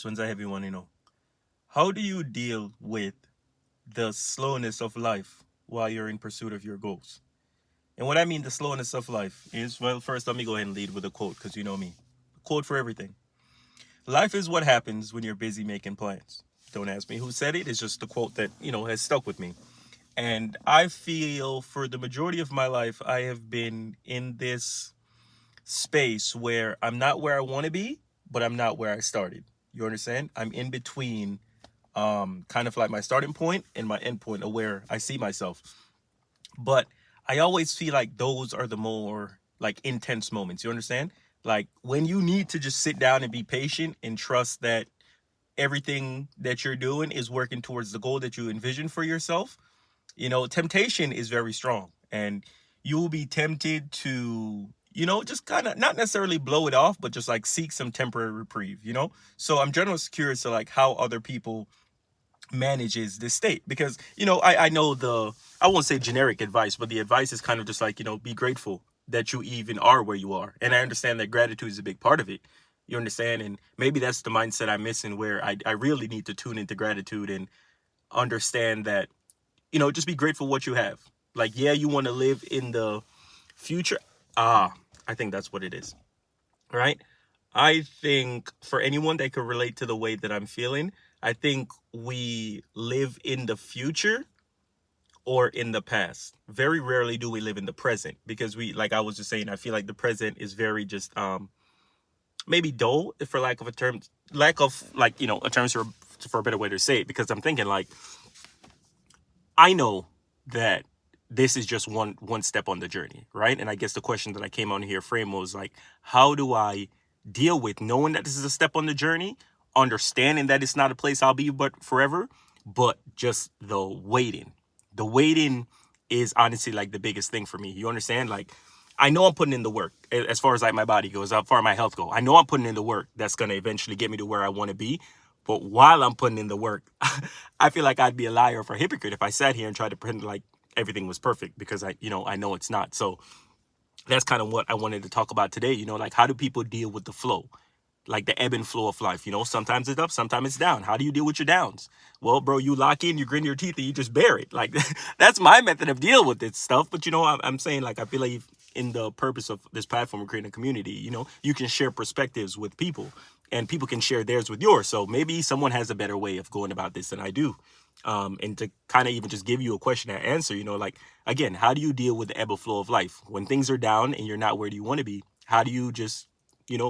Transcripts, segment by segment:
This one's a heavy one, How do you deal with the slowness of life while you're in pursuit of your goals? And what I mean the slowness of life is, well, first let me go ahead and lead with a quote because you know me. Quote for everything. Life is what happens when you're busy making plans. Don't ask me who said it. It's just the quote that, has stuck with me. And I feel for the majority of my life, I have been in this space where I'm not where I want to be, but I'm not where I started. You understand? I'm in between kind of like my starting point and my end point of where I see myself. But I always feel like those are the more like intense moments. You understand? Like when you need to just sit down and be patient and trust that everything that you're doing is working towards the goal that you envision for yourself. Temptation is very strong, and you will be tempted to, just kind of not necessarily blow it off, but just like seek some temporary reprieve. So I'm generally curious to like how other people manages this state because I know I won't say generic advice, but the advice is kind of just like be grateful that you even are where you are, and I understand that gratitude is a big part of it. You understand, and maybe that's the mindset I'm missing, where I really need to tune into gratitude and understand that just be grateful what you have. Like, yeah, you want to live in the future. I think that's what it is, right? I think for anyone that could relate to the way that I'm feeling, I think we live in the future or in the past. Very rarely do we live in the present because like I was just saying, I feel like the present is very just maybe dull, for lack of a term, lack of like, a term for a better way to say it, because I'm thinking like I know that this is just one step on the journey, right? And I guess the question that I came on here frame was like, how do I deal with knowing that this is a step on the journey, understanding that it's not a place I'll be but forever, but just the waiting. The waiting is honestly like the biggest thing for me. You understand? Like, I know I'm putting in the work as far as like my body goes, as far as my health goes. I know I'm putting in the work that's gonna eventually get me to where I want to be. But while I'm putting in the work, I feel like I'd be a liar or a hypocrite if I sat here and tried to pretend like everything was perfect, because I know it's not. So that's kind of what I wanted to talk about today. Like, how do people deal with the flow? Like the ebb and flow of life. Sometimes it's up, sometimes it's down. How do you deal with your downs? Well, bro, you lock in, you grin your teeth, and you just bear it. Like, that's my method of dealing with this stuff. But I'm saying, like, I believe in the purpose of this platform of creating a community. You can share perspectives with people, and people can share theirs with yours. So maybe someone has a better way of going about this than I do. And to kind of even just give you a question and answer, like, again, how do you deal with the ebb and flow of life when things are down and you're not where you want to be? How do you just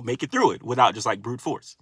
make it through it without just like brute force?